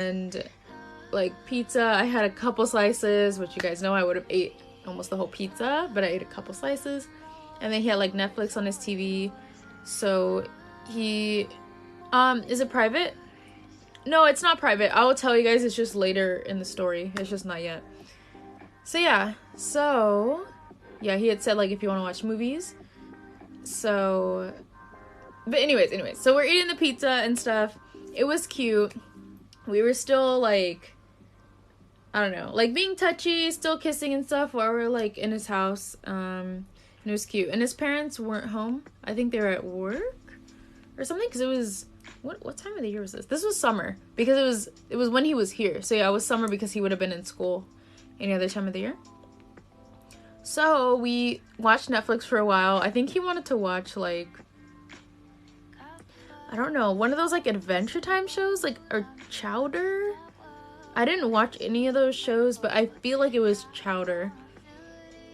and like pizza. I had a couple slices, which you guys know I would have ate almost the whole pizza, but I ate a couple slices. And then he had like Netflix on his TV. So he is it private? No, it's not private. I will tell you guys, it's just later in the story. It's just not yet. So yeah, he had said like if you want to watch movies. So but anyways, so we're eating the pizza and stuff. It was cute. We were still like, I don't know, like being touchy, still kissing and stuff while we're like in his house. And it was cute. And his parents weren't home. I think they were at work or something, because it was what time of the year was this? This was summer, because it was when he was here. So yeah, it was summer because he would have been in school any other time of the year. So we watched Netflix for a while. I think he wanted to watch like, I don't know, one of those like Adventure Time shows, like, or Chowder. I didn't watch any of those shows, but I feel like it was Chowder.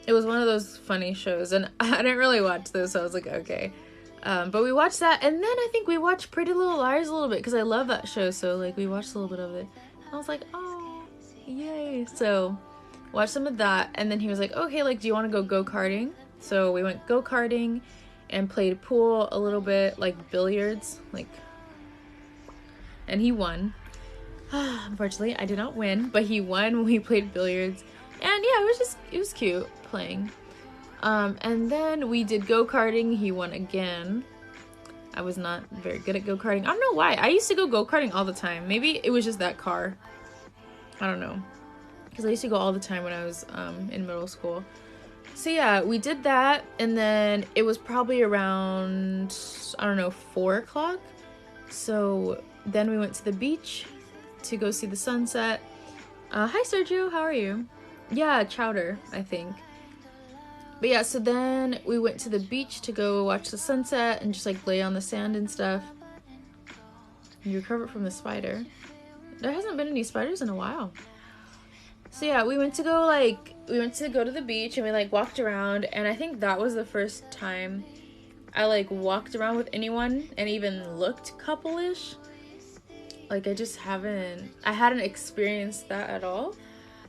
It was one of those funny shows, and I didn't really watch those, so I was like, okay. But we watched that, and then I think we watched Pretty Little Liars a little bit, because I love that show, so like we watched a little bit of it. I was like, oh, yay. So watched some of that, and then he was like, okay, like, do you want to go go-karting? So we went go-karting and played pool a little bit, like billiards, like, and he won. Unfortunately, I did not win, but he won when we played billiards. And yeah, it was cute playing. And then we did go-karting. He won again. I was not very good at go-karting. I don't know why. I used to go go-karting all the time. Maybe it was just that car. I don't know. Because I used to go all the time when I was in middle school. So yeah, we did that. And then it was probably around, I don't know, 4 o'clock. So then we went to the beach to go see the sunset. Hi Sergio, how are you? Yeah, Chowder, I think. But yeah, so then we went to the beach to go watch the sunset and just like lay on the sand and stuff. You recovered from the spider. There hasn't been any spiders in a while. So yeah, we went to go to the beach, and we like walked around, and I think that was the first time I like walked around with anyone and even looked couple-ish. Like I hadn't experienced that at all.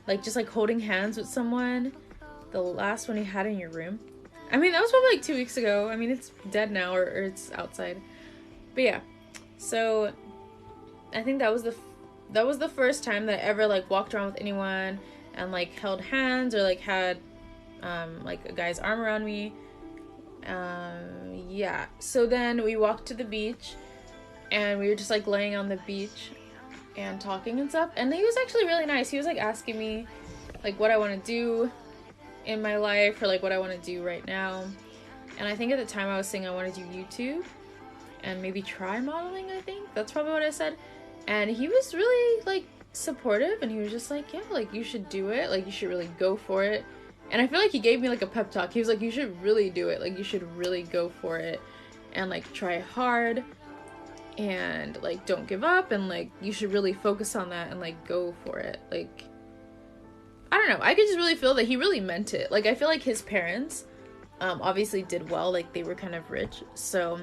Like just like holding hands with someone. The last one you had in your room. I mean, that was probably like 2 weeks ago. I mean, it's dead now, or it's outside. But yeah, so I think that was the first time that I ever like walked around with anyone and like held hands or like had like a guy's arm around me. Yeah. So then we walked to the beach, and we were just like laying on the beach and talking and stuff. And he was actually really nice. He was like asking me like what I want to do in my life, or like what I want to do right now. And I think at the time I was saying I want to do YouTube and maybe try modeling. I think that's probably what I said. And he was really like supportive, and he was just like, yeah, like you should do it, like you should really go for it. And I feel like he gave me like a pep talk. He was like, you should really do it, like you should really go for it and like try hard and like don't give up, and like you should really focus on that and like go for it. Like, I don't know, I could just really feel that he really meant it. Like I feel like his parents obviously did well, like they were kind of rich, so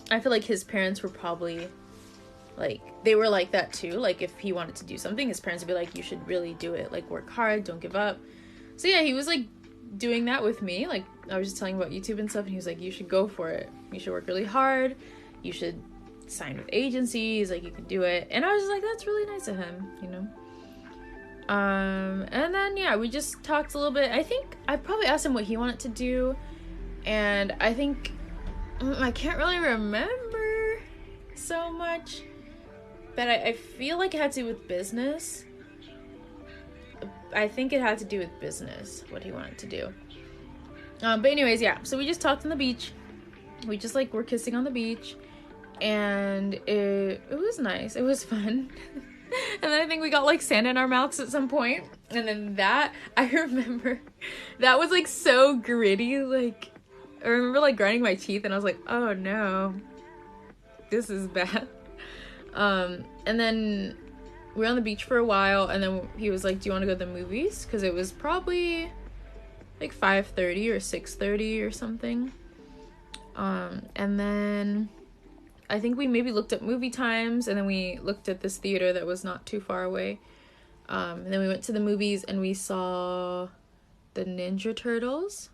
I feel like his parents were probably like, they were like that too. Like if he wanted to do something, his parents would be like, you should really do it, like work hard, don't give up. So yeah, he was like doing that with me. Like I was just telling him about YouTube and stuff, and he was like, you should go for it, you should work really hard, you should sign with agencies, like you can do it. And I was just like, that's really nice of him, you know. And then yeah, we just talked a little bit. I think I probably asked him what he wanted to do, and I think I can't really remember so much, but I feel like it had to do with business. I think it had to do with business, what he wanted to do. But anyways, yeah, so we just talked on the beach. We just like were kissing on the beach, and it was nice. It was fun. And then I think we got like sand in our mouths at some point. And then that, I remember, that was like so gritty. Like, I remember like grinding my teeth, and I was like, oh no, this is bad. And then we were on the beach for a while, and then he was like, do you want to go to the movies? Because it was probably like 5:30 or 6:30 or something. And then I think we maybe looked at movie times, and then we looked at this theater that was not too far away. And then we went to the movies and we saw the Ninja Turtles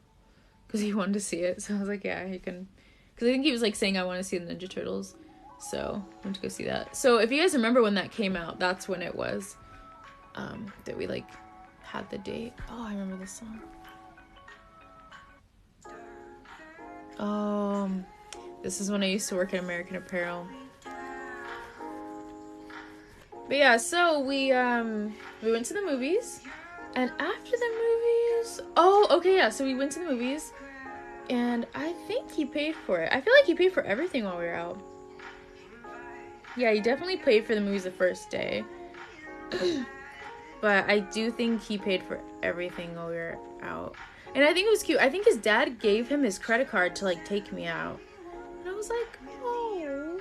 because he wanted to see it. So I was like, yeah, you can. Because I think he was like saying, I want to see the Ninja Turtles. So I went to go see that. So if you guys remember when that came out, that's when it was that we like had the date. Oh, I remember this song. This is when I used to work at American Apparel. But yeah, so we went to the movies, and after the movies, so we went to the movies, and I think he paid for it. I feel like he paid for everything while we were out. Yeah, he definitely paid for the movies the first day. But I do think he paid for everything while we were out. And I think it was cute. I think his dad gave him his credit card to, like, take me out. And I was like, oh.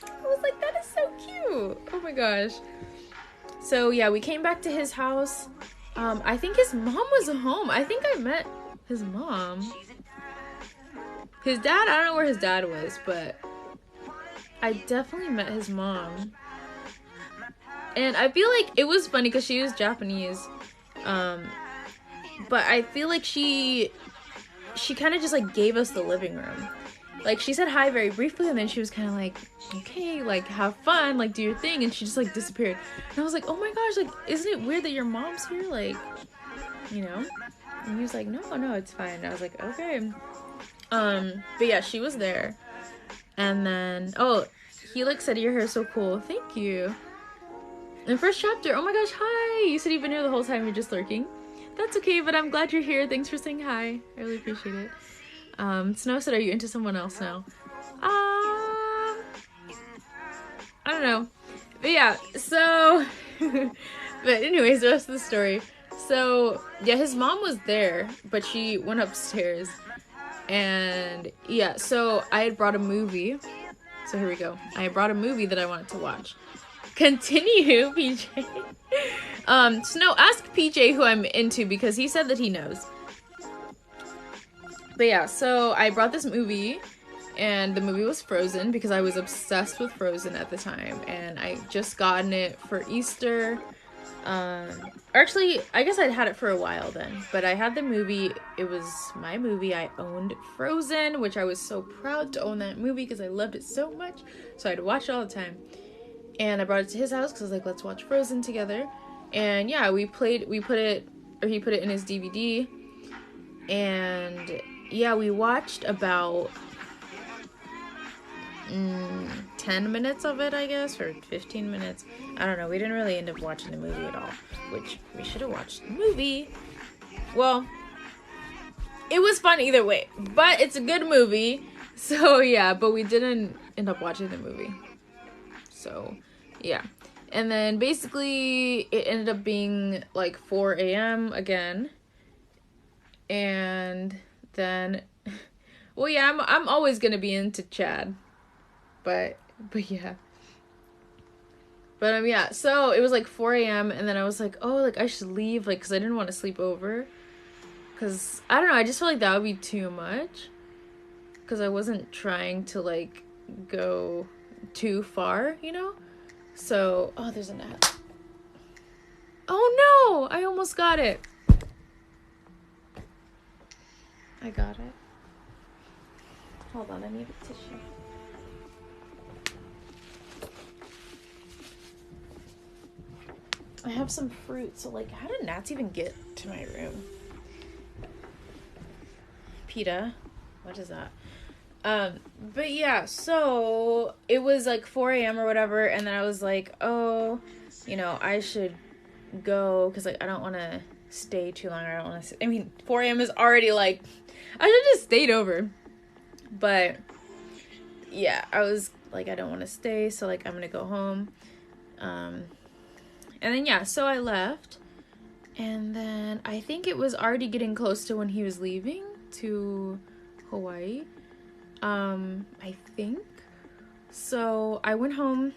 I was like, that is so cute. Oh my gosh. So, yeah, we came back to his house. I think his mom was home. I think I met his mom. His dad, I don't know where his dad was, but I definitely met his mom. And I feel like it was funny because she was Japanese. But I feel like she kind of just, like, gave us the living room. Like, she said hi very briefly, and then she was kind of like, okay, like, have fun, like, do your thing, and she just, like, disappeared. And I was like, oh my gosh, like, isn't it weird that your mom's here? Like, you know? And he was like, no, it's fine. And I was like, okay. But yeah, she was there. And then, he, like, said, your hair is so cool. Thank you. And first chapter, oh my gosh, hi! You said you've been here the whole time, you're just lurking. That's okay, but I'm glad you're here. Thanks for saying hi. I really appreciate it. Snow said, are you into someone else now? I don't know. But yeah, so... but anyways, the rest of the story. So, yeah, his mom was there, but she went upstairs. And, yeah, so I had brought a movie. So here we go. I brought a movie that I wanted to watch. Continue, PJ. Snow, ask PJ who I'm into because he said that he knows. But yeah, so I brought this movie, and the movie was Frozen because I was obsessed with Frozen at the time, and I just gotten it for Easter. Actually, I guess I'd had it for a while then, but I had the movie. It was my movie. I owned Frozen, which I was so proud to own that movie because I loved it so much. So I'd watch it all the time. And I brought it to his house because I was like, let's watch Frozen together. And yeah, he put it in his DVD. And yeah, we watched about 10 minutes of it, I guess, or 15 minutes. I don't know. We didn't really end up watching the movie at all, which we should have watched the movie. Well, it was fun either way, but it's a good movie. So yeah, but we didn't end up watching the movie. So, yeah. And then basically it ended up being like 4 a.m. again. And then, well, yeah, I'm always gonna be into Chad. But yeah. But yeah, so it was like 4 a.m. and then I was like, oh, like I should leave, like, because I didn't want to sleep over. Because, I don't know, I just felt like that would be too much. Because I wasn't trying to, like, go too far, you know? So, oh, there's an ad. Oh no! I almost got it. I got it. Hold on, I need a tissue. I have some fruit, so, like, how did gnats even get to my room? PETA. What is that? But yeah, so it was like 4 a.m. or whatever, and then I was like, oh, you know, I should go, because, like, I don't want to stay too long. I don't want to, I mean, 4 a.m. is already, like, I should just stayed over. But, yeah, I was like, I don't want to stay, so, like, I'm gonna go home. And then, yeah, so I left, and then I think it was already getting close to when he was leaving to Hawaii. I think. So I went home,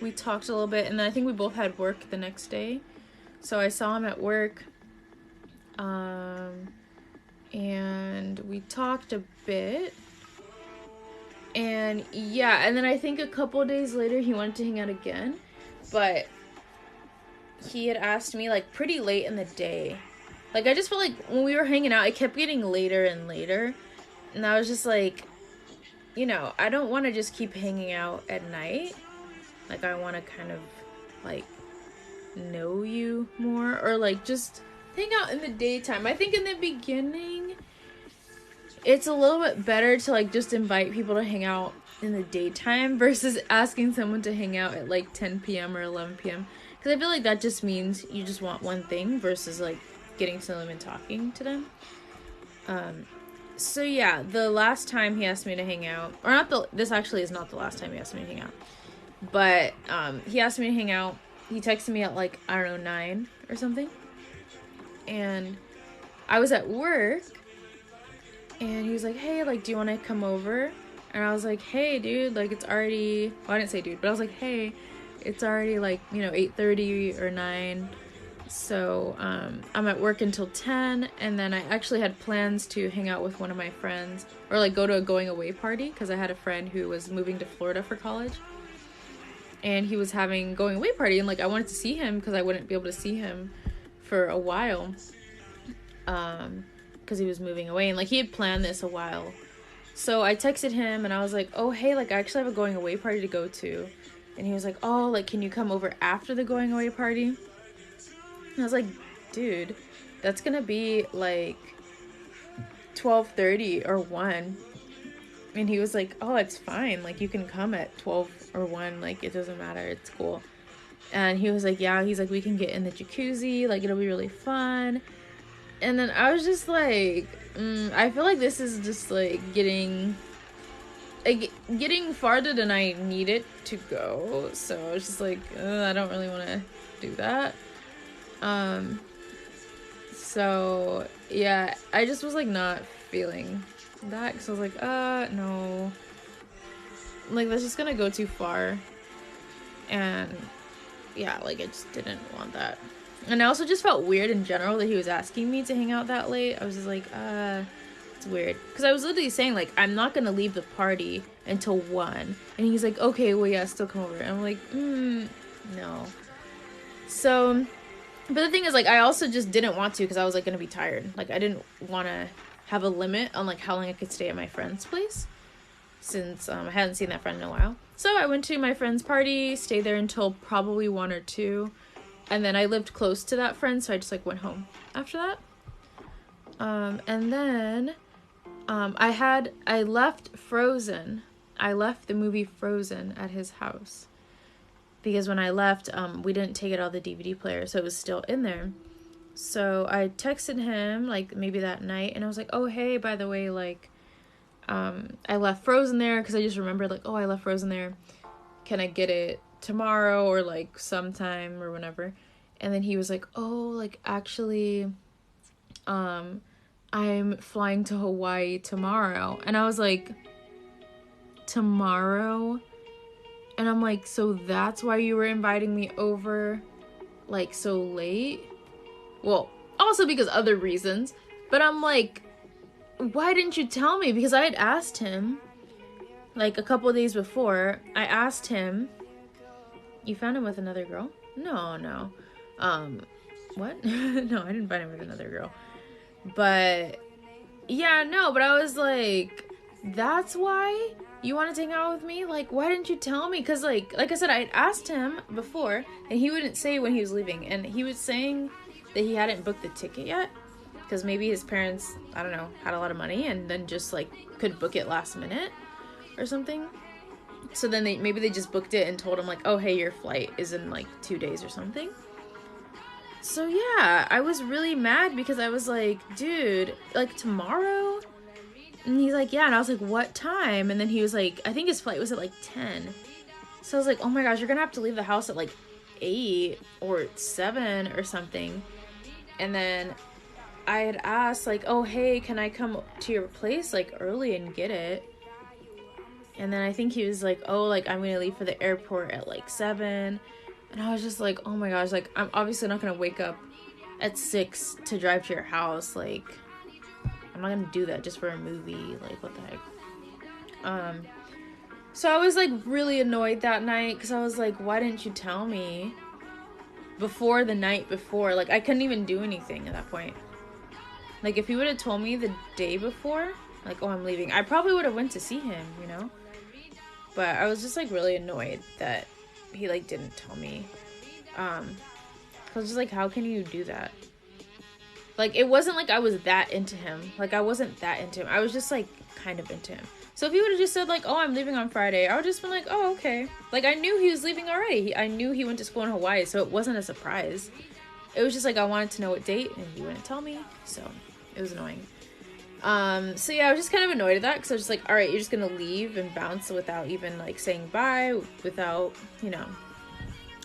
we talked a little bit, and then I think we both had work the next day. So I saw him at work, and we talked a bit, And yeah, and then I think a couple of days later he wanted to hang out again, but he had asked me like pretty late in the day. Like I just felt like when we were hanging out, it kept getting later and later, and I was just like, you know, I don't want to just keep hanging out at night. Like I want to kind of like know you more, or like just hang out in the daytime. I think in the beginning it's a little bit better to like just invite people to hang out in the daytime versus asking someone to hang out at like 10 p.m. or 11 p.m. because I feel like that just means you just want one thing versus like getting to them and talking to them. So yeah, the last time he asked me to hang out, or not the, this actually is not the last time he asked me to hang out, but he asked me to hang out. He texted me at like, I don't know, 9 or something, and I was at work, and he was like, hey, like, do you want to come over? And I was like, hey, dude, like, it's already, well, I didn't say dude, but I was like, hey, it's already like, you know, 8:30 or 9, so I'm at work until 10, and then I actually had plans to hang out with one of my friends, or like go to a going away party, because I had a friend who was moving to Florida for college, and he was having going away party, and like I wanted to see him because I wouldn't be able to see him for a while, because he was moving away, and like he had planned this a while. So I texted him and I was like, oh hey, like I actually have a going away party to go to, and he was like, oh, like can you come over after the going away party? And I was like, dude, that's gonna be like 12:30 or 1. And he was like, oh, it's fine, like you can come at 12 or 1, like it doesn't matter, it's cool. And he was like, yeah, he's like, we can get in the jacuzzi, like it'll be really fun. And then I was just like, I feel like this is just like getting farther than I need it to go. So I was just like, I don't really want to do that. So yeah, I just was like not feeling that, because I was like, no, like that's just gonna go too far. And yeah, like I just didn't want that. And I also just felt weird in general that he was asking me to hang out that late. I was just like, it's weird. Because I was literally saying, like, I'm not going to leave the party until 1. And he's like, okay, well, yeah, still come over. And I'm like, no. So, but the thing is, like, I also just didn't want to because I was, like, going to be tired. Like, I didn't want to have a limit on, like, how long I could stay at my friend's place, since I hadn't seen that friend in a while. So I went to my friend's party, stayed there until probably 1 or 2. And then I lived close to that friend, so I just, like, went home after that. And then I left Frozen. I left the movie Frozen at his house. Because when I left, we didn't take it out of the DVD player, so it was still in there. So I texted him, like, maybe that night, and I was like, oh, hey, by the way, like, I left Frozen there, because I just remembered, like, oh, I left Frozen there. Can I get it tomorrow or like sometime or whenever? And then he was like, oh, like actually I'm flying to Hawaii tomorrow. And I was like, tomorrow? And I'm like, so that's why you were inviting me over like so late? Well, also because other reasons, but I'm like, why didn't you tell me? Because I had asked him like a couple of days before. I asked him, you found him with another girl? No. What? No, I didn't find him with another girl. But, yeah, no, but I was like, that's why you wanted to hang out with me? Like, why didn't you tell me? Because, like I said, I asked him before, and he wouldn't say when he was leaving. And he was saying that he hadn't booked the ticket yet, because maybe his parents, I don't know, had a lot of money, and then just, like, could book it last minute or something. So then maybe they just booked it and told him, like, oh, hey, your flight is in, like, 2 days or something. So, yeah, I was really mad because I was like, dude, like, tomorrow? And he's like, yeah. And I was like, what time? And then he was like, I think his flight was at, like, 10. So I was like, oh, my gosh, you're going to have to leave the house at, like, 8 or 7 or something. And then I had asked, like, oh, hey, can I come to your place, like, early and get it? And then I think he was like, oh, like, I'm gonna leave for the airport at, like, 7. And I was just like, oh my gosh, like, I'm obviously not gonna wake up at 6 to drive to your house. Like, I'm not gonna do that just for a movie. Like, what the heck? So I was like really annoyed that night because I was like, why didn't you tell me before the night before? Like, I couldn't even do anything at that point. Like, if he would have told me the day before, like, oh, I'm leaving, I probably would have went to see him, you know? But I was just like really annoyed that he like didn't tell me. I was just like, how can you do that? Like, it wasn't like I was that into him. Like, I wasn't that into him. I was just like kind of into him. So if he would have just said like, oh, I'm leaving on Friday, I would just been like, oh, okay. Like, I knew he was leaving already. I knew he went to school in Hawaii, so it wasn't a surprise. It was just like, I wanted to know what date, and he wouldn't tell me, so it was annoying. So yeah, I was just kind of annoyed at that, because I was just like, alright, you're just gonna leave and bounce without even like saying bye, without, you know.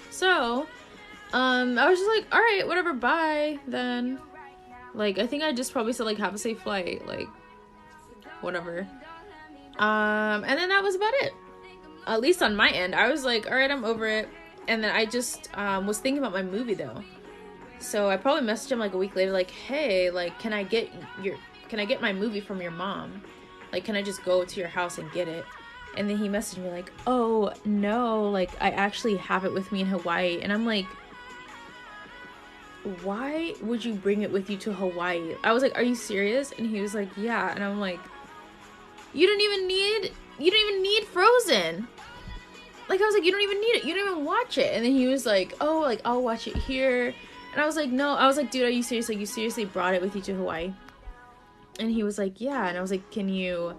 So, I was just like, alright, whatever, bye, then. Like, I think I just probably said like, have a safe flight, like, whatever. And then that was about it. At least on my end, I was like, alright, I'm over it. And then I just, was thinking about my movie though. So I probably messaged him like a week later, like, hey, like, can I get my movie from your mom? Like, can I just go to your house and get it? And then he messaged me like, oh, no, like, I actually have it with me in Hawaii. And I'm like, why would you bring it with you to Hawaii? I was like, are you serious? And he was like, yeah. And I'm like, you don't even need Frozen. Like, I was like, you don't even need it. You don't even watch it. And then he was like, oh, like, I'll watch it here. And I was like, no. I was like, dude, are you serious? Like, you seriously brought it with you to Hawaii? And he was like, yeah. And I was like, can you,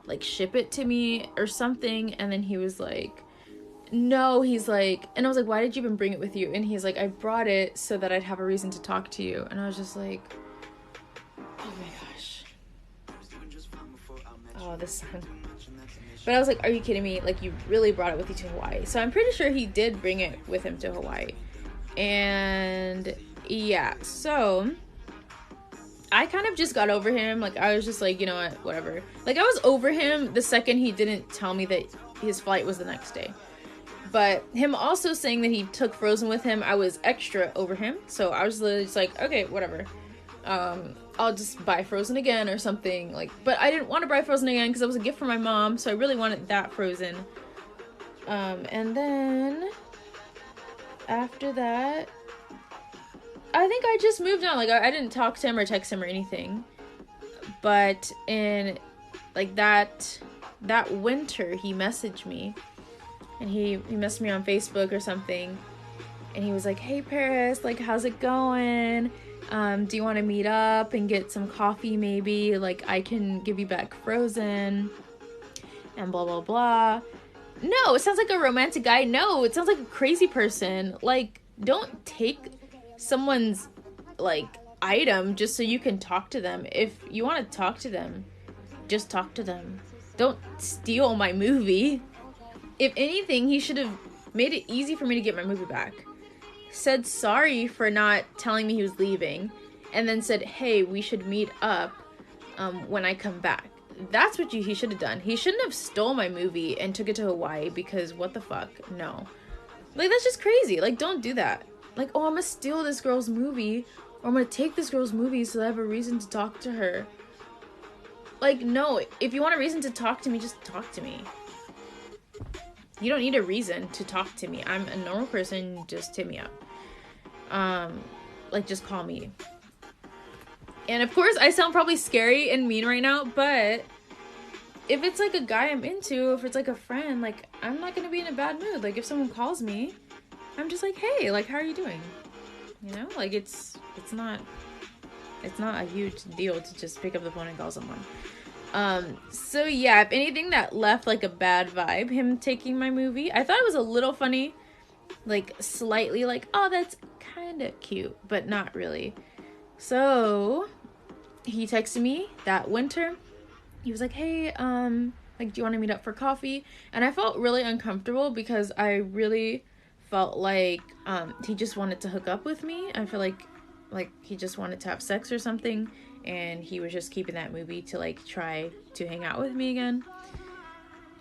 like, ship it to me or something? And then he was like, no. He's like, and I was like, why did you even bring it with you? And he's like, I brought it so that I'd have a reason to talk to you. And I was just like, oh my gosh. Oh, this sun. But I was like, are you kidding me? Like, you really brought it with you to Hawaii. So I'm pretty sure he did bring it with him to Hawaii. And yeah, so I kind of just got over him. Like, I was just like, you know what, whatever. Like, I was over him the second he didn't tell me that his flight was the next day. But him also saying that he took Frozen with him, I was extra over him. So I was literally just like, okay, whatever. I'll just buy Frozen again or something. Like, but I didn't want to buy Frozen again because it was a gift from my mom. So I really wanted that Frozen. And then after that, I think I just moved on. Like, I didn't talk to him or text him or anything. But in, like, that winter, he messaged me. And he messaged me on Facebook or something. And he was like, hey, Paris, like, how's it going? Do you want to meet up and get some coffee maybe? Like, I can give you back Frozen. And blah, blah, blah. No, it sounds like a romantic guy. No, it sounds like a crazy person. Like, don't take someone's, like, item just so you can talk to them. If you want to talk to them, just talk to them. Don't steal my movie. If anything, he should have made it easy for me to get my movie back. Said sorry for not telling me he was leaving. And then said, hey, we should meet up when I come back. That's what he should have done. He shouldn't have stole my movie and took it to Hawaii because what the fuck? No. Like, that's just crazy. Like, don't do that. Like, oh, I'm gonna steal this girl's movie, or I'm gonna take this girl's movie so that I have a reason to talk to her. Like, no. If you want a reason to talk to me, just talk to me. You don't need a reason to talk to me. I'm a normal person. Just hit me up. Like, just call me. And of course, I sound probably scary and mean right now, but if it's like a guy I'm into, if it's like a friend, like, I'm not gonna be in a bad mood. Like, if someone calls me, I'm just like, hey, like, how are you doing? You know, like, it's not a huge deal to just pick up the phone and call someone. So yeah, if anything, that left like a bad vibe, him taking my movie. I thought it was a little funny, like slightly like, oh, that's kind of cute, but not really. So he texted me that winter. He was like, hey, like, do you want to meet up for coffee? And I felt really uncomfortable because I really felt like he just wanted to hook up with me. I feel like he just wanted to have sex or something, and he was just keeping that movie to like try to hang out with me again.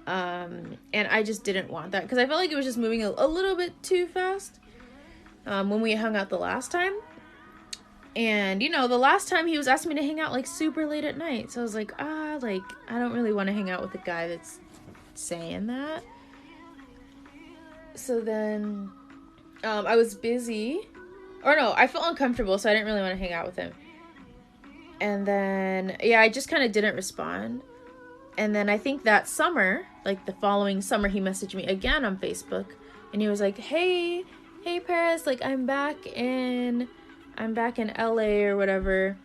And I just didn't want that because I felt like it was just moving a little bit too fast when we hung out the last time. And, you know, the last time he was asking me to hang out, like, super late at night. So I was like, like, I don't really want to hang out with a guy that's saying that. So then I was busy. Or no, I felt uncomfortable, so I didn't really want to hang out with him. And then, yeah, I just kind of didn't respond. And then I think that summer, like the following summer, he messaged me again on Facebook. And he was like, hey Paris, like I'm back in LA or whatever.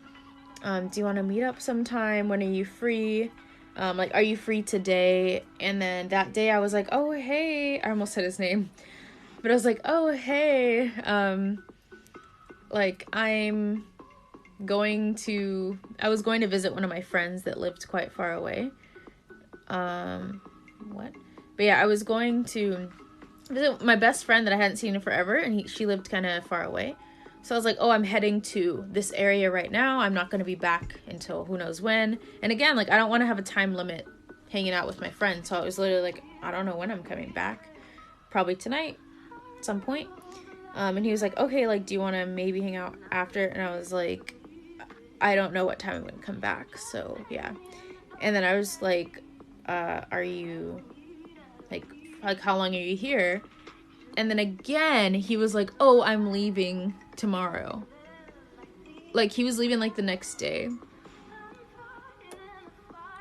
Do you want to meet up sometime? When are you free? Like, are you free today? And then that day I was like, oh, hey, I almost said his name, but I was like, oh, hey, like I was going to visit one of my friends that lived quite far away. But yeah, I was going to visit my best friend that I hadn't seen in forever, and she lived kind of far away. So I was like, oh, I'm heading to this area right now. I'm not going to be back until who knows when. And again, like, I don't want to have a time limit hanging out with my friend. So I was literally like, I don't know when I'm coming back. Probably tonight at some point. And he was like, okay, like, do you want to maybe hang out after? And I was like, I don't know what time I'm going to come back. So yeah. And then I was like, are you like how long are you here? And then again, he was like, oh, I'm leaving tomorrow. Like, he was leaving, like, the next day.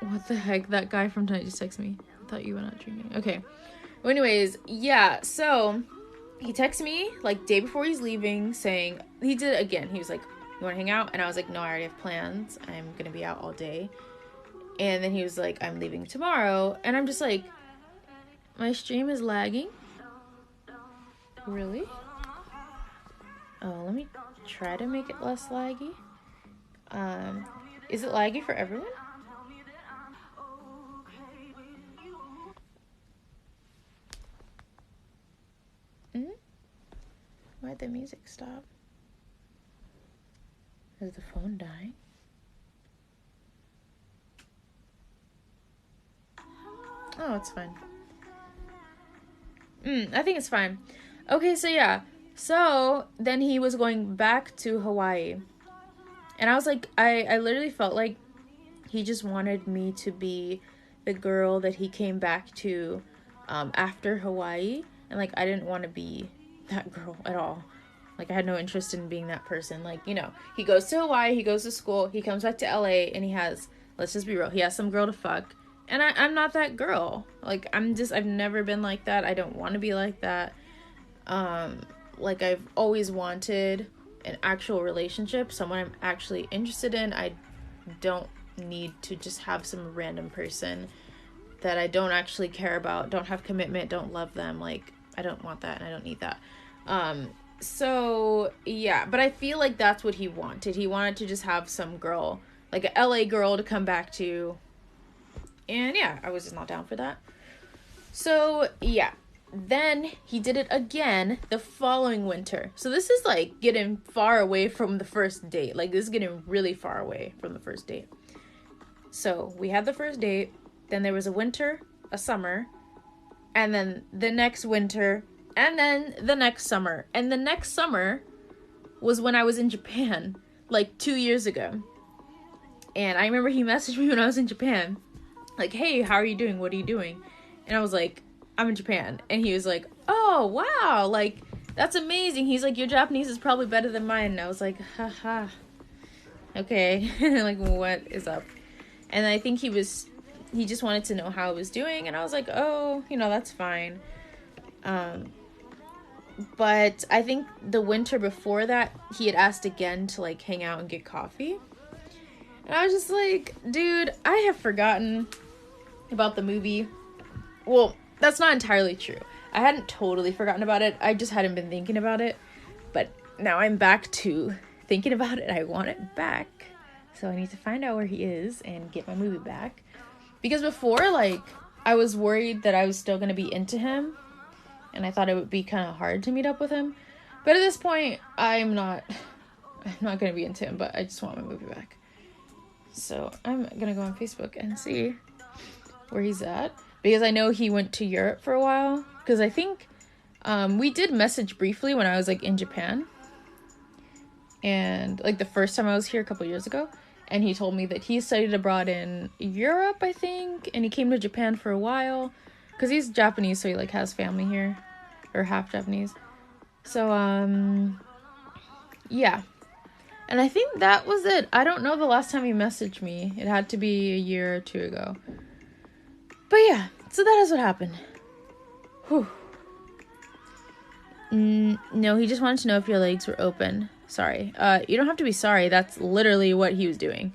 What the heck? That guy from tonight just texted me. I thought you went out drinking. Okay. Well, anyways, yeah, so he texted me, like, day before he's leaving, saying, he did it again. He was like, you want to hang out? And I was like, no, I already have plans. I'm going to be out all day. And then he was like, I'm leaving tomorrow. And I'm just like, my stream is lagging. Really? Oh, let me try to make it less laggy. Is it laggy for everyone? Why'd the music stop? Is the phone dying? Oh, it's fine. I think it's fine. Okay, so yeah. So then he was going back to Hawaii. And I was like, I literally felt like he just wanted me to be the girl that he came back to after Hawaii. And like, I didn't want to be that girl at all. Like, I had no interest in being that person. Like, you know, he goes to Hawaii, he goes to school, he comes back to LA, and he has, let's just be real, he has some girl to fuck. And I'm not that girl. Like, I've never been like that. I don't want to be like that. Like, I've always wanted an actual relationship, someone I'm actually interested in. I don't need to just have some random person that I don't actually care about, don't have commitment, don't love them. Like, I don't want that, and I don't need that. So, yeah. But I feel like that's what he wanted. He wanted to just have some girl, like an LA girl to come back to. And yeah, I was just not down for that. So, yeah. Then he did it again the following winter. So this is like getting far away from the first date. Like, this is getting really far away from the first date. So we had the first date. Then there was a winter, a summer, and then the next winter, and then the next summer. And the next summer was when I was in Japan, like 2 years ago. And I remember he messaged me when I was in Japan. Like, hey, how are you doing? What are you doing? And I was like, I'm in Japan. And he was like, oh, wow, like, that's amazing. He's like, your Japanese is probably better than mine. And I was like, haha, okay. Like, what is up? And I think he just wanted to know how I was doing. And I was like, oh, you know, that's fine. But I think the winter before that, he had asked again to, like, hang out and get coffee. And I was just like, dude, I have forgotten about the movie. Well, that's not entirely true. I hadn't totally forgotten about it. I just hadn't been thinking about it. But now I'm back to thinking about it. I want it back. So I need to find out where he is and get my movie back. Because before, like, I was worried that I was still going to be into him. And I thought it would be kind of hard to meet up with him. But at this point, I'm not going to be into him. But I just want my movie back. So I'm going to go on Facebook and see where he's at. Because I know he went to Europe for a while. Because I think we did message briefly when I was, like, in Japan. And, like, the first time I was here a couple years ago. And he told me that he studied abroad in Europe, I think. And he came to Japan for a while. because he's Japanese, so he like has family here, or half Japanese. So yeah, and I think that was it. I don't know the last time he messaged me. It had to be a year or two ago. But yeah, so that is what happened. Whew. No, he just wanted to know if your legs were open. Sorry. You don't have to be sorry. That's literally what he was doing.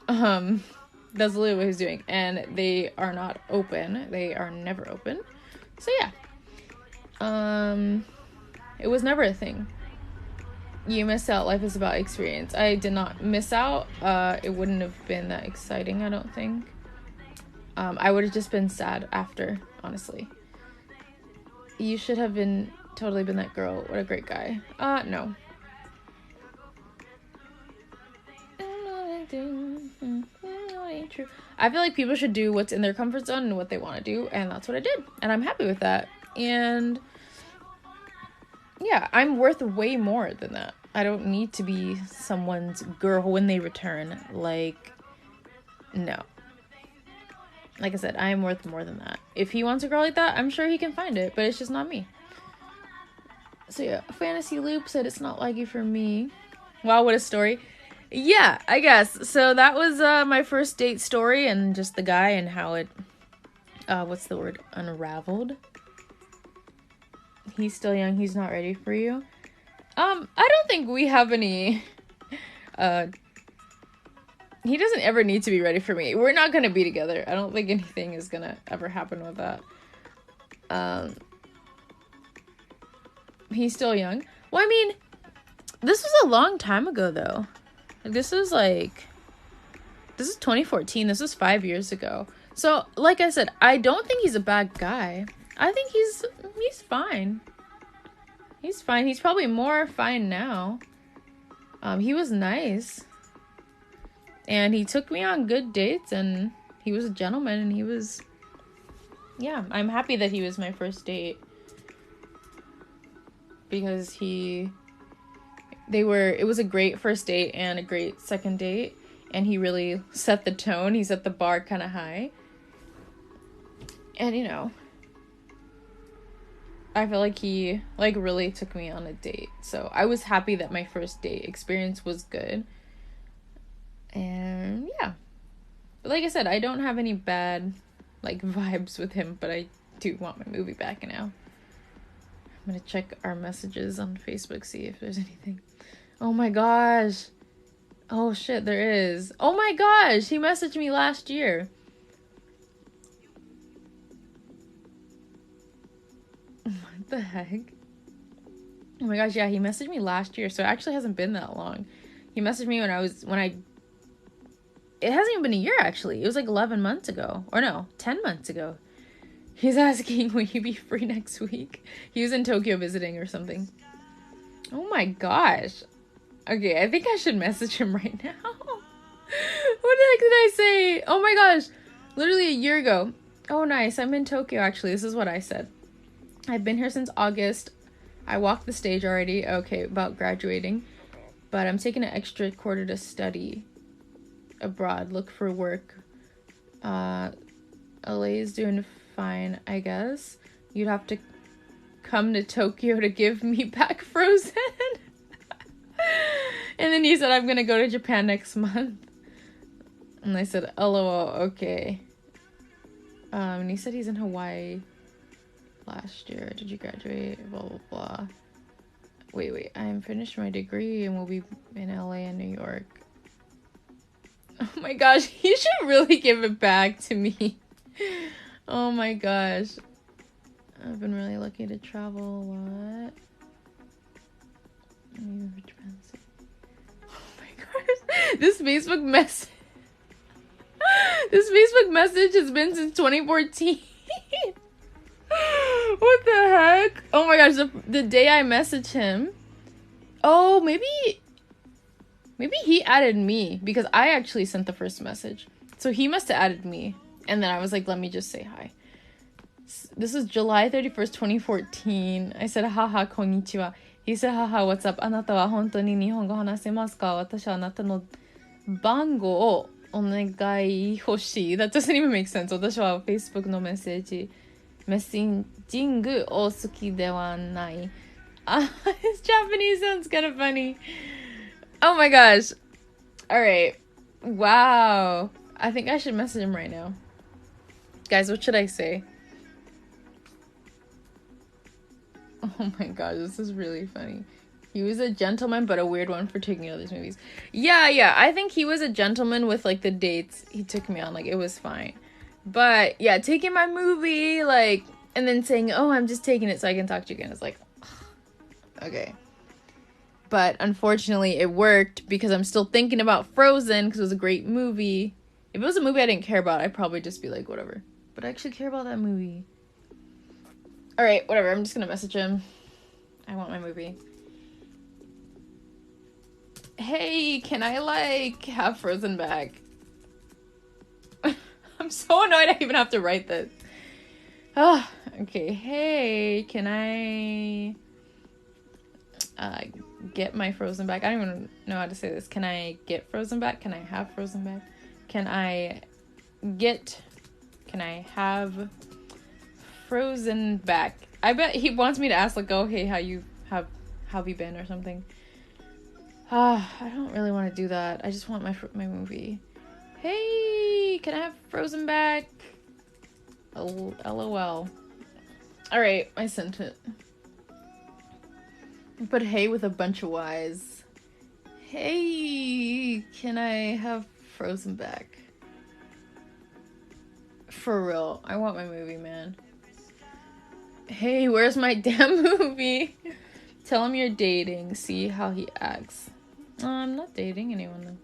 That's literally what he was doing. And they are not open. They are never open. So yeah. It was never a thing. You missed out. Life is about experience. I did not miss out. It wouldn't have been that exciting, I don't think. I would have just been sad after, honestly. You should have totally been that girl. What a great guy. No. I feel like people should do what's in their comfort zone and what they want to do, and that's what I did. And I'm happy with that. And yeah, I'm worth way more than that. I don't need to be someone's girl when they return. Like, no. Like I said, I am worth more than that. If he wants a girl like that, I'm sure he can find it, but it's just not me. So yeah, Fantasy Loop said it's not laggy for me. Wow, what a story. Yeah, I guess. So that was my first date story, and just the guy and how it, what's the word? Unraveled. He's still young, he's not ready for you. I don't think we have any, he doesn't ever need to be ready for me. We're not gonna be together. I don't think anything is gonna ever happen with that. He's still young. Well, I mean, this was a long time ago, though. This is 2014. This was 5 years ago. So, like I said, I don't think he's a bad guy. I think he's fine. He's fine. He's probably more fine now. He was nice. And he took me on good dates, and he was a gentleman, and he was... Yeah, I'm happy that he was my first date. Because it was a great first date and a great second date. And he really set the tone. He set the bar kind of high. And, I feel like he, really took me on a date. So I was happy that my first date experience was good. And, yeah. But like I said, I don't have any bad, vibes with him. But I do want my movie back now. I'm gonna check our messages on Facebook, see if there's anything. Oh my gosh. Oh shit, there is. Oh my gosh, he messaged me last year. What the heck? Oh my gosh, yeah, he messaged me last year, so it actually hasn't been that long. He messaged me it hasn't even been a year, actually. It was 11 months ago. Or no, 10 months ago. He's asking, will you be free next week? He was in Tokyo visiting or something. Oh my gosh. Okay, I think I should message him right now. What the heck did I say? Oh my gosh. Literally a year ago. Oh, nice. I'm in Tokyo, actually. This is what I said. I've been here since August. I walked the stage already. Okay, about graduating. But I'm taking an extra quarter to study abroad. Look for work. LA is doing fine, I guess. You'd have to come to Tokyo to give me back Frozen. And then he said, I'm gonna go to Japan next month. And I said, LOL, okay. And he said he's in Hawaii last year. Did you graduate? Blah, blah, blah. Wait. I am finished my degree and will be in LA and New York. Oh my gosh, he should really give it back to me. Oh my gosh. I've been really lucky to travel a lot. Oh my gosh. This Facebook message has been since 2014. What the heck? Oh my gosh, the day I messaged him. Oh, maybe he added me because I actually sent the first message. So he must have added me. And then I was like, let me just say hi. This is July 31st, 2014. I said, haha, konnichiwa. He said, haha, what's up? あなたは本当に日本語話せますか? 私はあなたの番号をお願い欲しい. That doesn't even make sense. 私は Facebook のメッセージメッセンジングお好きではない. His Japanese sounds kind of funny. Oh my gosh. Alright. Wow. I think I should message him right now. Guys, what should I say? Oh my god, this is really funny. He was a gentleman, but a weird one for taking all these movies. Yeah, I think he was a gentleman with, like, the dates he took me on. Like, it was fine. But, yeah, taking my movie, like, and then saying, oh, I'm just taking it so I can talk to you again. It's like, okay. But, unfortunately, it worked because I'm still thinking about Frozen because it was a great movie. If it was a movie I didn't care about, I'd probably just be like, whatever. But I actually care about that movie. Alright, whatever. I'm just gonna message him. I want my movie. Hey, can I, like, have Frozen back? I'm so annoyed I even have to write this. Oh, okay. Hey, can I get my Frozen back? I don't even know how to say this. Can I get Frozen back? Can I have Frozen back? Can I have Frozen back? I bet he wants me to ask, like, oh, hey, how have you been or something. I don't really want to do that. I just want my movie. Hey, can I have Frozen back? Oh, LOL. Alright, I sent it. But hey with a bunch of Y's. Hey, can I have Frozen back? For real, I want my movie, man. Hey, where's my damn movie? Tell him you're dating. See how he acts. I'm not dating anyone though.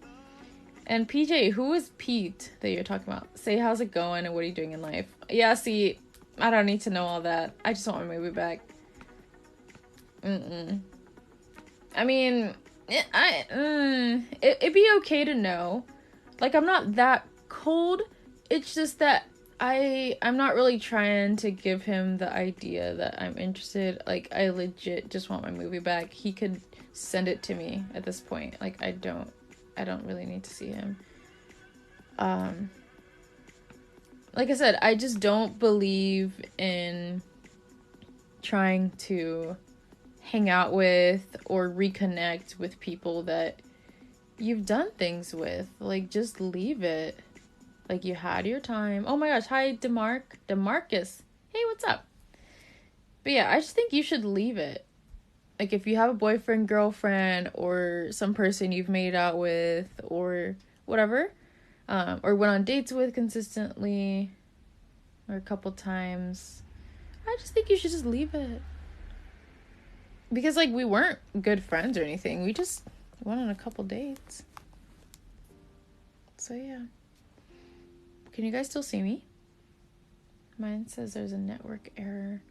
And PJ, who is Pete that you're talking about? Say how's it going and what are you doing in life? Yeah, see, I don't need to know all that. I just want my movie back. I mean, it'd be okay to know. Like, I'm not that cold. It's just that I'm not really trying to give him the idea that I'm interested. Like, I legit just want my movie back. He could send it to me at this point. Like, I don't really need to see him. Like I said, I just don't believe in trying to hang out with or reconnect with people that you've done things with. Like, just leave it. Like, you had your time. Oh my gosh, hi, DeMarcus. Hey, what's up? But yeah, I just think you should leave it. Like, if you have a boyfriend, girlfriend, or some person you've made out with, or whatever, or went on dates with consistently, or a couple times, I just think you should just leave it. Because, like, we weren't good friends or anything. We just went on a couple dates. So, yeah. Can you guys still see me? Mine says there's a network error.